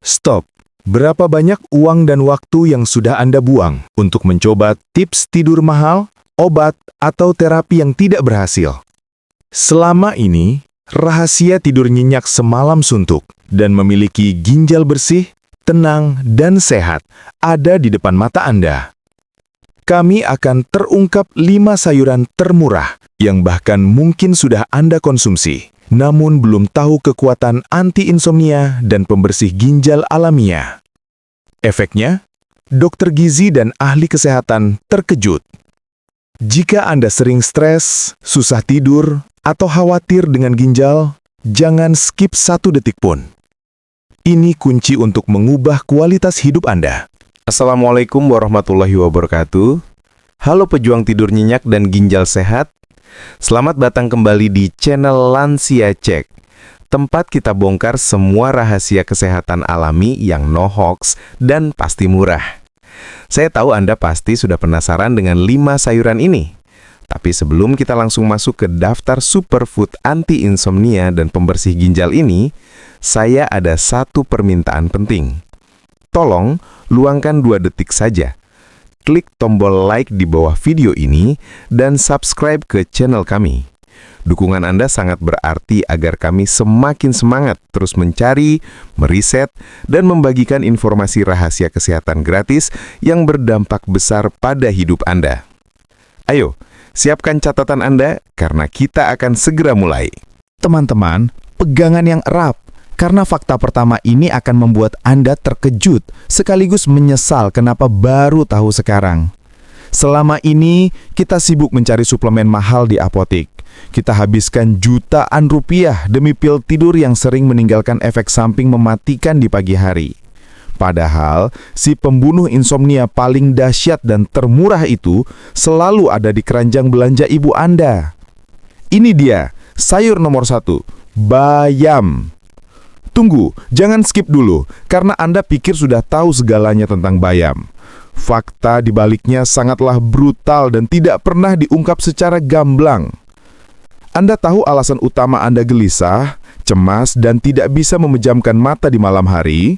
Stop. Berapa banyak uang dan waktu yang sudah Anda buang untuk mencoba tips tidur mahal, obat, atau terapi yang tidak berhasil? Selama ini, rahasia tidur nyenyak semalam suntuk dan memiliki ginjal bersih, tenang, dan sehat ada di depan mata Anda. Kami akan terungkap 5 sayuran termurah yang bahkan mungkin sudah Anda konsumsi, namun belum tahu kekuatan anti-insomnia dan pembersih ginjal alamiah. Efeknya, dokter gizi dan ahli kesehatan terkejut. Jika Anda sering stres, susah tidur, atau khawatir dengan ginjal, jangan skip 1 detik pun. Ini kunci untuk mengubah kualitas hidup Anda. Assalamualaikum warahmatullahi wabarakatuh. Halo pejuang tidur nyenyak dan ginjal sehat. Selamat datang kembali di channel Lansia Cek, tempat kita bongkar semua rahasia kesehatan alami yang no hoax dan pasti murah. Saya tahu Anda pasti sudah penasaran dengan 5 sayuran ini. Tapi sebelum kita langsung masuk ke daftar superfood anti-insomnia dan pembersih ginjal ini, saya ada satu permintaan penting. Tolong luangkan 2 detik saja. Klik tombol like di bawah video ini dan subscribe ke channel kami. Dukungan Anda sangat berarti agar kami semakin semangat terus mencari, meriset, dan membagikan informasi rahasia kesehatan gratis yang berdampak besar pada hidup Anda. Ayo, siapkan catatan Anda karena kita akan segera mulai. Teman-teman, pegangan yang erat. Karena fakta pertama ini akan membuat Anda terkejut, sekaligus menyesal kenapa baru tahu sekarang. Selama ini, kita sibuk mencari suplemen mahal di apotik. Kita habiskan jutaan rupiah demi pil tidur yang sering meninggalkan efek samping mematikan di pagi hari. Padahal, si pembunuh insomnia paling dahsyat dan termurah itu selalu ada di keranjang belanja ibu Anda. Ini dia, sayur nomor 1, bayam. Tunggu, jangan skip dulu, karena Anda pikir sudah tahu segalanya tentang bayam. Fakta di baliknya sangatlah brutal dan tidak pernah diungkap secara gamblang. Anda tahu alasan utama Anda gelisah, cemas, dan tidak bisa memejamkan mata di malam hari?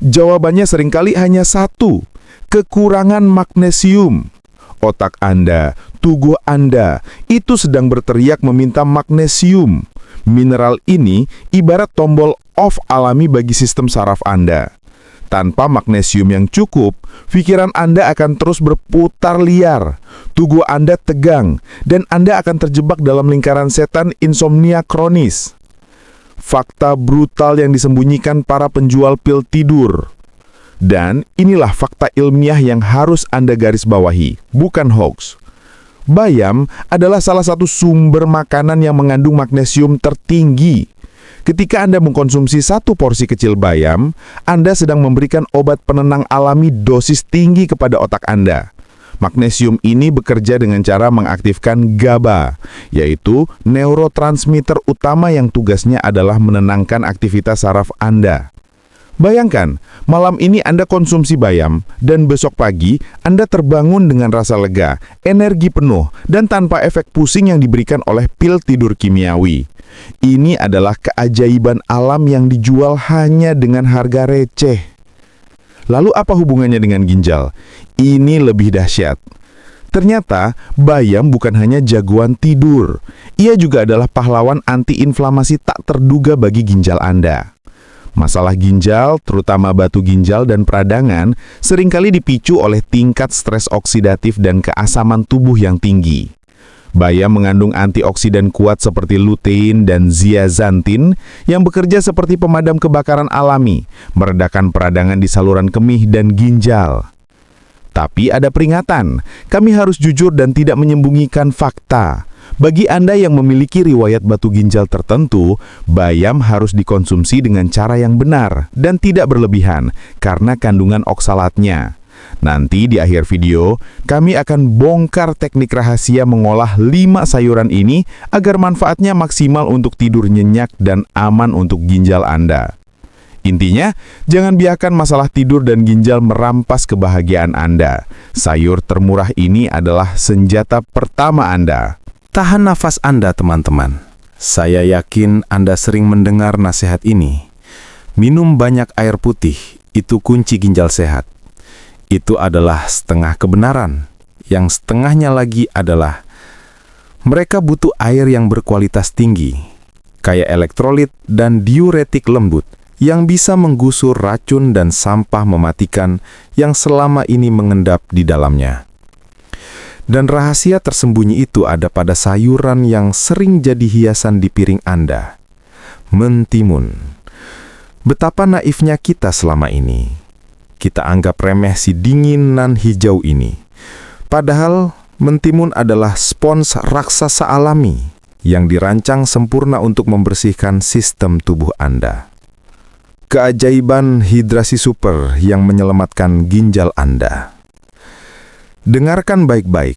Jawabannya seringkali hanya satu, kekurangan magnesium. Otak Anda, tubuh Anda, itu sedang berteriak meminta magnesium. Mineral ini ibarat tombol off alami bagi sistem saraf Anda. Tanpa magnesium yang cukup, pikiran Anda akan terus berputar liar, tubuh Anda tegang, dan Anda akan terjebak dalam lingkaran setan insomnia kronis. Fakta brutal yang disembunyikan para penjual pil tidur. Dan inilah fakta ilmiah yang harus Anda garis bawahi, bukan hoax. Bayam adalah salah satu sumber makanan yang mengandung magnesium tertinggi. Ketika Anda mengkonsumsi 1 porsi kecil bayam, Anda sedang memberikan obat penenang alami dosis tinggi kepada otak Anda. Magnesium ini bekerja dengan cara mengaktifkan GABA, yaitu neurotransmitter utama yang tugasnya adalah menenangkan aktivitas saraf Anda. Bayangkan, malam ini Anda konsumsi bayam, dan besok pagi Anda terbangun dengan rasa lega, energi penuh, dan tanpa efek pusing yang diberikan oleh pil tidur kimiawi. Ini adalah keajaiban alam yang dijual hanya dengan harga receh. Lalu apa hubungannya dengan ginjal? Ini lebih dahsyat. Ternyata, bayam bukan hanya jagoan tidur. Ia juga adalah pahlawan anti-inflamasi tak terduga bagi ginjal Anda. Masalah ginjal, terutama batu ginjal dan peradangan, seringkali dipicu oleh tingkat stres oksidatif dan keasaman tubuh yang tinggi. Bayam mengandung antioksidan kuat seperti lutein dan zeaxanthin yang bekerja seperti pemadam kebakaran alami, meredakan peradangan di saluran kemih dan ginjal. Tapi ada peringatan, kami harus jujur dan tidak menyembunyikan fakta. Bagi Anda yang memiliki riwayat batu ginjal tertentu, bayam harus dikonsumsi dengan cara yang benar dan tidak berlebihan karena kandungan oksalatnya. Nanti di akhir video, kami akan bongkar teknik rahasia mengolah 5 sayuran ini agar manfaatnya maksimal untuk tidur nyenyak dan aman untuk ginjal Anda. Intinya, jangan biarkan masalah tidur dan ginjal merampas kebahagiaan Anda. Sayur termurah ini adalah senjata pertama Anda. Tahan nafas Anda, teman-teman. Saya yakin Anda sering mendengar nasihat ini. Minum banyak air putih, itu kunci ginjal sehat. Itu adalah setengah kebenaran. Yang setengahnya lagi adalah mereka butuh air yang berkualitas tinggi, kaya elektrolit dan diuretik lembut, yang bisa menggusur racun dan sampah mematikan yang selama ini mengendap di dalamnya. Dan rahasia tersembunyi itu ada pada sayuran yang sering jadi hiasan di piring Anda. Mentimun. Betapa naifnya kita selama ini. Kita anggap remeh si dinginan hijau ini. Padahal mentimun adalah spons raksasa alami yang dirancang sempurna untuk membersihkan sistem tubuh Anda. Keajaiban hidrasi super yang menyelamatkan ginjal Anda. Dengarkan baik-baik.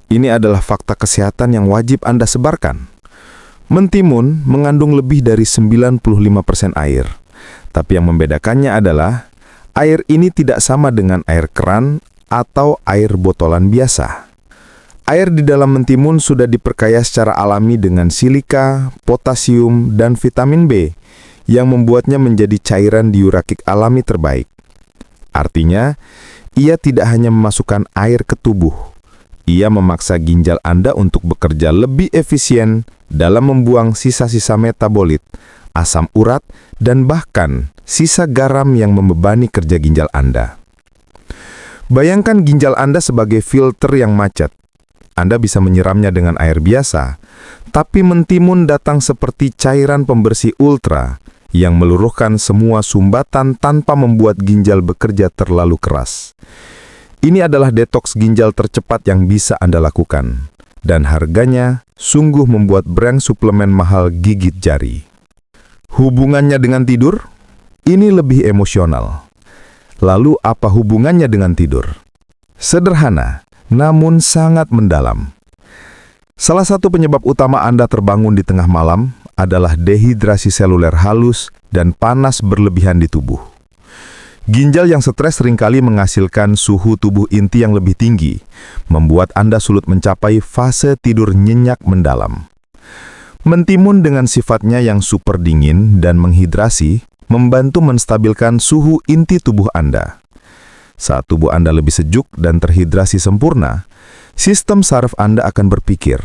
Ini adalah fakta kesehatan yang wajib Anda sebarkan. Mentimun mengandung lebih dari 95% air. Tapi yang membedakannya adalah air ini tidak sama dengan air keran atau air botolan biasa. Air di dalam mentimun sudah diperkaya secara alami dengan silika, potasium, dan vitamin B yang membuatnya menjadi cairan diuretik alami terbaik. Artinya, ia tidak hanya memasukkan air ke tubuh, ia memaksa ginjal Anda untuk bekerja lebih efisien dalam membuang sisa-sisa metabolit, asam urat, dan bahkan sisa garam yang membebani kerja ginjal Anda. Bayangkan ginjal Anda sebagai filter yang macet. Anda bisa menyiramnya dengan air biasa, tapi mentimun datang seperti cairan pembersih ultra yang meluruhkan semua sumbatan tanpa membuat ginjal bekerja terlalu keras. Ini adalah detoks ginjal tercepat yang bisa Anda lakukan, dan harganya sungguh membuat brand suplemen mahal gigit jari. Hubungannya dengan tidur? Ini lebih emosional. Lalu apa hubungannya dengan tidur? Sederhana, namun sangat mendalam. Salah satu penyebab utama Anda terbangun di tengah malam adalah dehidrasi seluler halus dan panas berlebihan di tubuh. Ginjal yang stres seringkali menghasilkan suhu tubuh inti yang lebih tinggi, membuat Anda sulit mencapai fase tidur nyenyak mendalam. Mentimun dengan sifatnya yang super dingin dan menghidrasi, membantu menstabilkan suhu inti tubuh Anda. Saat tubuh Anda lebih sejuk dan terhidrasi sempurna, sistem saraf Anda akan berpikir,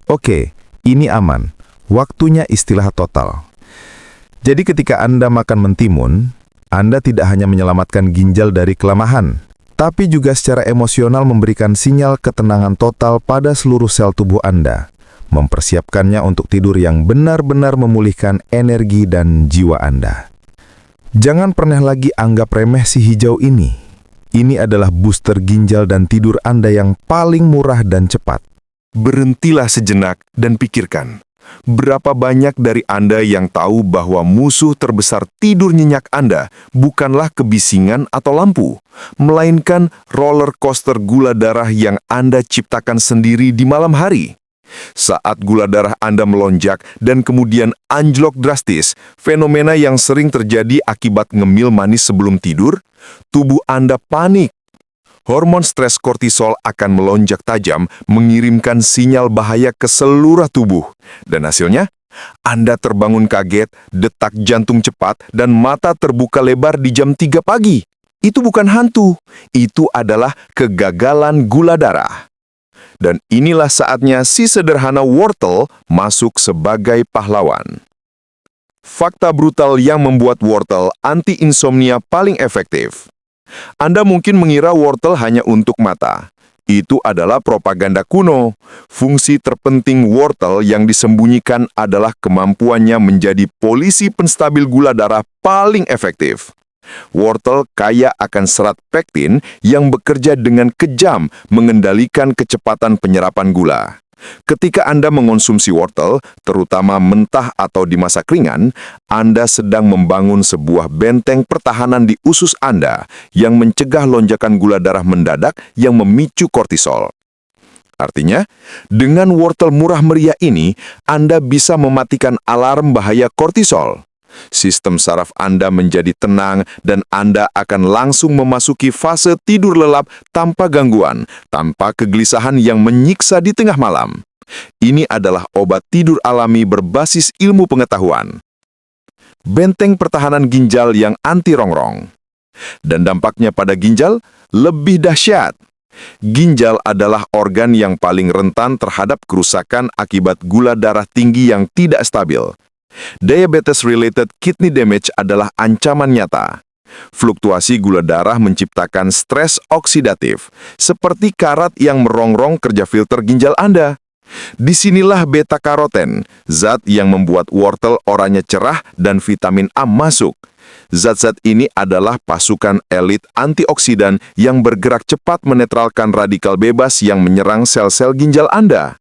"Oke, ini aman. Waktunya istirahat total." Jadi ketika Anda makan mentimun, Anda tidak hanya menyelamatkan ginjal dari kelemahan, tapi juga secara emosional memberikan sinyal ketenangan total pada seluruh sel tubuh Anda, mempersiapkannya untuk tidur yang benar-benar memulihkan energi dan jiwa Anda. Jangan pernah lagi anggap remeh si hijau ini. Ini adalah booster ginjal dan tidur Anda yang paling murah dan cepat. Berhentilah sejenak dan pikirkan, berapa banyak dari Anda yang tahu bahwa musuh terbesar tidur nyenyak Anda bukanlah kebisingan atau lampu, melainkan roller coaster gula darah yang Anda ciptakan sendiri di malam hari. Saat gula darah Anda melonjak dan kemudian anjlok drastis, fenomena yang sering terjadi akibat ngemil manis sebelum tidur, tubuh Anda panik. Hormon stres kortisol akan melonjak tajam, mengirimkan sinyal bahaya ke seluruh tubuh. Dan hasilnya, Anda terbangun kaget, detak jantung cepat, dan mata terbuka lebar di jam 3 pagi. Itu bukan hantu, itu adalah kegagalan gula darah. Dan inilah saatnya si sederhana wortel masuk sebagai pahlawan. Fakta brutal yang membuat wortel anti-insomnia paling efektif. Anda mungkin mengira wortel hanya untuk mata. Itu adalah propaganda kuno. Fungsi terpenting wortel yang disembunyikan adalah kemampuannya menjadi polisi penstabil gula darah paling efektif. Wortel kaya akan serat pektin yang bekerja dengan kejam mengendalikan kecepatan penyerapan gula. Ketika Anda mengonsumsi wortel, terutama mentah atau dimasak ringan, Anda sedang membangun sebuah benteng pertahanan di usus Anda yang mencegah lonjakan gula darah mendadak yang memicu kortisol. Artinya, dengan wortel murah meriah ini, Anda bisa mematikan alarm bahaya kortisol. Sistem saraf Anda menjadi tenang dan Anda akan langsung memasuki fase tidur lelap tanpa gangguan, tanpa kegelisahan yang menyiksa di tengah malam. Ini adalah obat tidur alami berbasis ilmu pengetahuan. benteng pertahanan ginjal yang anti rongrong. Dan dampaknya pada ginjal lebih dahsyat. Ginjal adalah organ yang paling rentan terhadap kerusakan akibat gula darah tinggi yang tidak stabil. Diabetes-related kidney damage adalah ancaman nyata. Fluktuasi gula darah menciptakan stres oksidatif, seperti karat yang merongrong kerja filter ginjal Anda. Disinilah beta-karoten, zat yang membuat wortel oranye cerah dan vitamin A masuk. Zat-zat ini adalah pasukan elit antioksidan yang bergerak cepat menetralkan radikal bebas yang menyerang sel-sel ginjal Anda.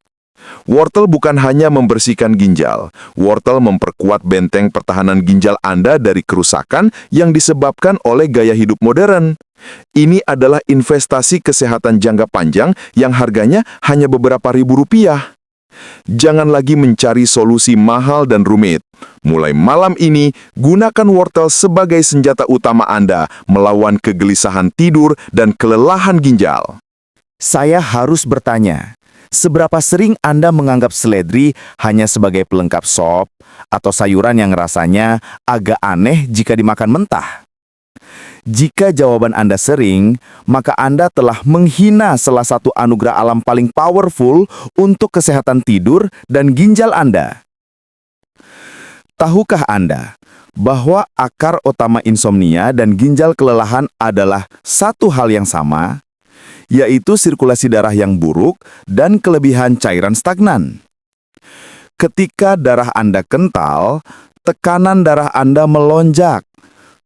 Wortel bukan hanya membersihkan ginjal, wortel memperkuat benteng pertahanan ginjal Anda dari kerusakan yang disebabkan oleh gaya hidup modern. Ini adalah investasi kesehatan jangka panjang yang harganya hanya beberapa ribu rupiah. Jangan lagi mencari solusi mahal dan rumit. Mulai malam ini, gunakan wortel sebagai senjata utama Anda melawan kegelisahan tidur dan kelelahan ginjal. Saya harus bertanya, seberapa sering Anda menganggap seledri hanya sebagai pelengkap sop atau sayuran yang rasanya agak aneh jika dimakan mentah? Jika jawaban Anda sering, maka Anda telah menghina salah satu anugerah alam paling powerful untuk kesehatan tidur dan ginjal Anda. Tahukah Anda bahwa akar utama insomnia dan ginjal kelelahan adalah satu hal yang sama, yaitu sirkulasi darah yang buruk dan kelebihan cairan stagnan? Ketika darah Anda kental, tekanan darah Anda melonjak.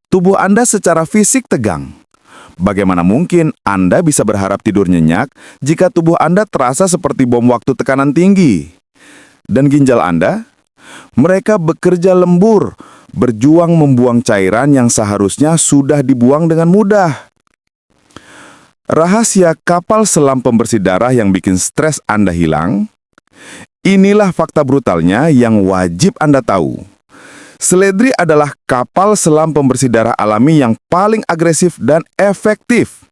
Tubuh Anda secara fisik tegang. Bagaimana mungkin Anda bisa berharap tidur nyenyak jika tubuh Anda terasa seperti bom waktu tekanan tinggi? Dan ginjal Anda? Mereka bekerja lembur, berjuang membuang cairan yang seharusnya sudah dibuang dengan mudah. Rahasia kapal selam pembersih darah yang bikin stres Anda hilang? Inilah fakta brutalnya yang wajib Anda tahu. Seledri adalah kapal selam pembersih darah alami yang paling agresif dan efektif.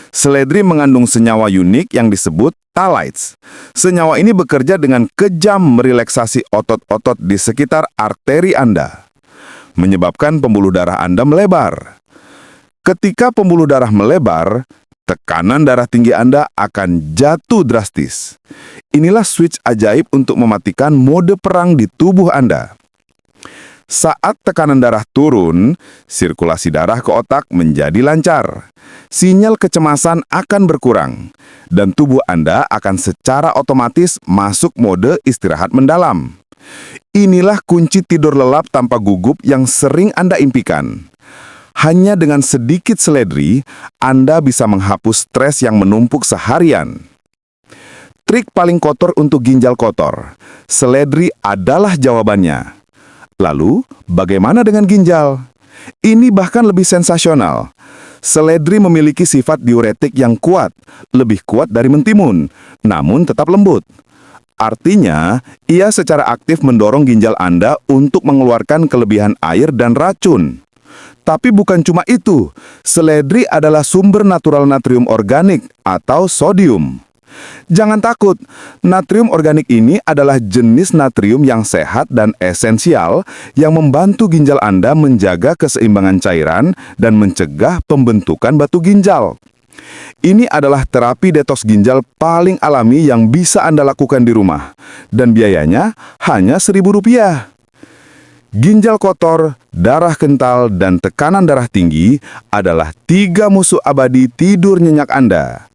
Seledri mengandung senyawa unik yang disebut phthalates. Senyawa ini bekerja dengan kejam merelaksasi otot-otot di sekitar arteri Anda, menyebabkan pembuluh darah Anda melebar. Ketika pembuluh darah melebar, tekanan darah tinggi Anda akan jatuh drastis. Inilah switch ajaib untuk mematikan mode perang di tubuh Anda. Saat tekanan darah turun, sirkulasi darah ke otak menjadi lancar. Sinyal kecemasan akan berkurang, dan tubuh Anda akan secara otomatis masuk mode istirahat mendalam. Inilah kunci tidur lelap tanpa gugup yang sering Anda impikan. Hanya dengan sedikit seledri, Anda bisa menghapus stres yang menumpuk seharian. Trik paling kotor untuk ginjal kotor. Seledri adalah jawabannya. Lalu, bagaimana dengan ginjal? Ini bahkan lebih sensasional. Seledri memiliki sifat diuretik yang kuat, lebih kuat dari mentimun, namun tetap lembut. Artinya, ia secara aktif mendorong ginjal Anda untuk mengeluarkan kelebihan air dan racun. Tapi bukan cuma itu, seledri adalah sumber natural natrium organik atau sodium. Jangan takut, natrium organik ini adalah jenis natrium yang sehat dan esensial yang membantu ginjal Anda menjaga keseimbangan cairan dan mencegah pembentukan batu ginjal. Ini adalah terapi detoks ginjal paling alami yang bisa Anda lakukan di rumah, dan biayanya hanya Rp1.000. Ginjal kotor, darah kental, dan tekanan darah tinggi adalah 3 musuh abadi tidur nyenyak Anda.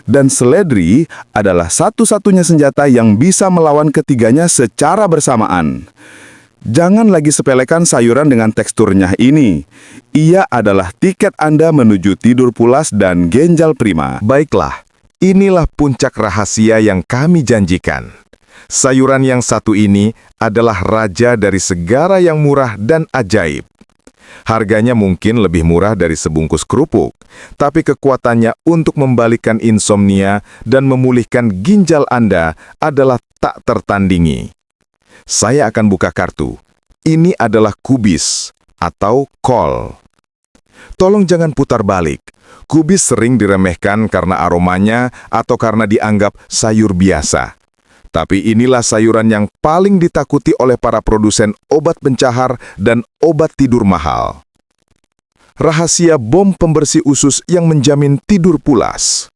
Dan seledri adalah satu-satunya senjata yang bisa melawan ketiganya secara bersamaan. Jangan lagi sepelekan sayuran dengan teksturnya ini. Ia adalah tiket Anda menuju tidur pulas dan ginjal prima. Baiklah, inilah puncak rahasia yang kami janjikan. Sayuran yang satu ini adalah raja dari segara yang murah dan ajaib. Harganya mungkin lebih murah dari sebungkus kerupuk, tapi kekuatannya untuk membalikkan insomnia dan memulihkan ginjal Anda adalah tak tertandingi. Saya akan buka kartu. Ini adalah kubis atau kol. Tolong jangan putar balik. Kubis sering diremehkan karena aromanya atau karena dianggap sayur biasa. Tapi inilah sayuran yang paling ditakuti oleh para produsen obat pencahar dan obat tidur mahal. Rahasia bom pembersih usus yang menjamin tidur pulas.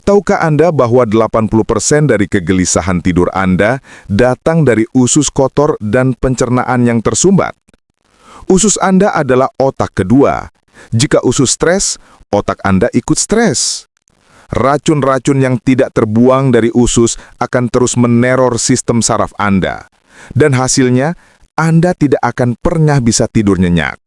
Tahukah Anda bahwa 80% dari kegelisahan tidur Anda datang dari usus kotor dan pencernaan yang tersumbat? Usus Anda adalah otak kedua. Jika usus stres, otak Anda ikut stres. Racun-racun yang tidak terbuang dari usus akan terus meneror sistem saraf Anda. Dan hasilnya, Anda tidak akan pernah bisa tidur nyenyak.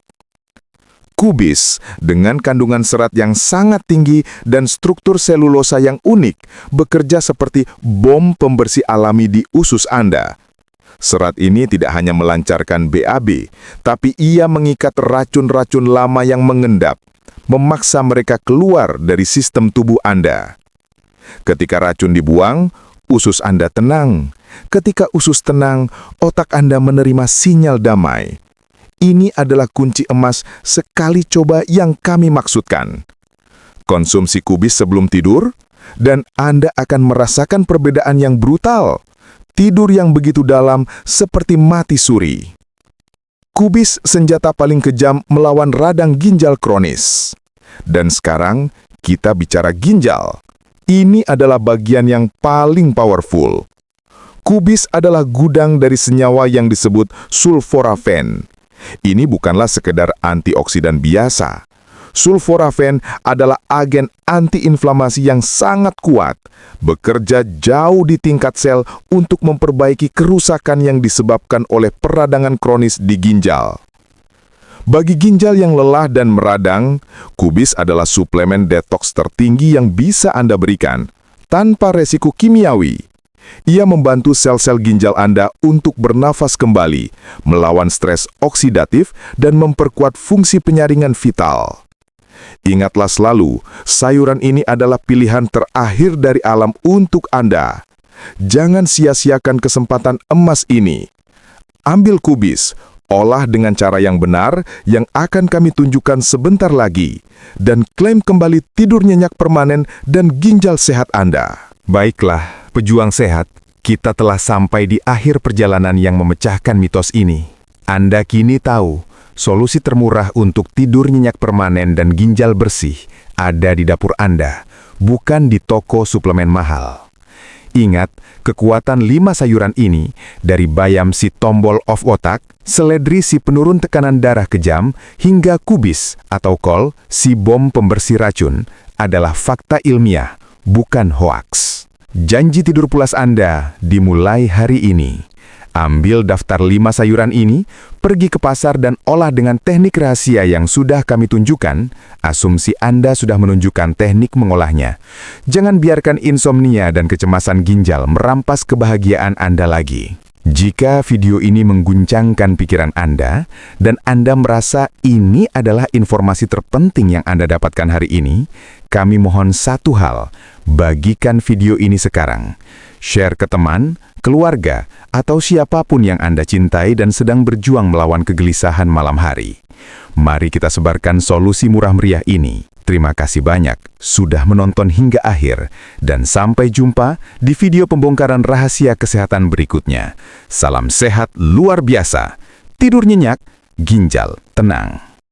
Kubis, dengan kandungan serat yang sangat tinggi dan struktur selulosa yang unik, bekerja seperti bom pembersih alami di usus Anda. Serat ini tidak hanya melancarkan BAB, tapi ia mengikat racun-racun lama yang mengendap, memaksa mereka keluar dari sistem tubuh Anda. Ketika racun dibuang, usus Anda tenang. Ketika usus tenang, otak Anda menerima sinyal damai. Ini adalah kunci emas sekali coba yang kami maksudkan. Konsumsi kubis sebelum tidur, dan Anda akan merasakan perbedaan yang brutal. Tidur yang begitu dalam seperti mati suri. Kubis senjata paling kejam melawan radang ginjal kronis. Dan sekarang kita bicara ginjal. Ini adalah bagian yang paling powerful. Kubis adalah gudang dari senyawa yang disebut sulforafen. Ini bukanlah sekedar antioksidan biasa. Sulforafen adalah agen antiinflamasi yang sangat kuat, bekerja jauh di tingkat sel untuk memperbaiki kerusakan yang disebabkan oleh peradangan kronis di ginjal. Bagi ginjal yang lelah dan meradang, kubis adalah suplemen detoks tertinggi yang bisa Anda berikan tanpa resiko kimiawi. Ia membantu sel-sel ginjal Anda untuk bernafas kembali, melawan stres oksidatif, dan memperkuat fungsi penyaringan vital. Ingatlah selalu, sayuran ini adalah pilihan terakhir dari alam untuk Anda. Jangan sia-siakan kesempatan emas ini. Ambil kubis, olah dengan cara yang benar yang akan kami tunjukkan sebentar lagi, dan klaim kembali tidur nyenyak permanen dan ginjal sehat Anda. Baiklah, pejuang sehat, kita telah sampai di akhir perjalanan yang memecahkan mitos ini. Anda kini tahu, solusi termurah untuk tidur nyenyak permanen dan ginjal bersih ada di dapur Anda, bukan di toko suplemen mahal. Ingat, kekuatan 5 sayuran ini, dari bayam si tombol off otak, seledri si penurun tekanan darah kejam, hingga kubis atau kol si bom pembersih racun, adalah fakta ilmiah, bukan hoaks. Janji tidur pulas Anda dimulai hari ini. Ambil daftar 5 sayuran ini, pergi ke pasar dan olah dengan teknik rahasia yang sudah kami tunjukkan. Asumsi Anda sudah menunjukkan teknik mengolahnya. Jangan biarkan insomnia dan kecemasan ginjal merampas kebahagiaan Anda lagi. Jika video ini mengguncangkan pikiran Anda, dan Anda merasa ini adalah informasi terpenting yang Anda dapatkan hari ini, kami mohon satu hal, bagikan video ini sekarang. Share ke teman, keluarga, atau siapapun yang Anda cintai dan sedang berjuang melawan kegelisahan malam hari. Mari kita sebarkan solusi murah meriah ini. Terima kasih banyak sudah menonton hingga akhir, dan sampai jumpa di video pembongkaran rahasia kesehatan berikutnya. Salam sehat luar biasa, tidur nyenyak, ginjal tenang.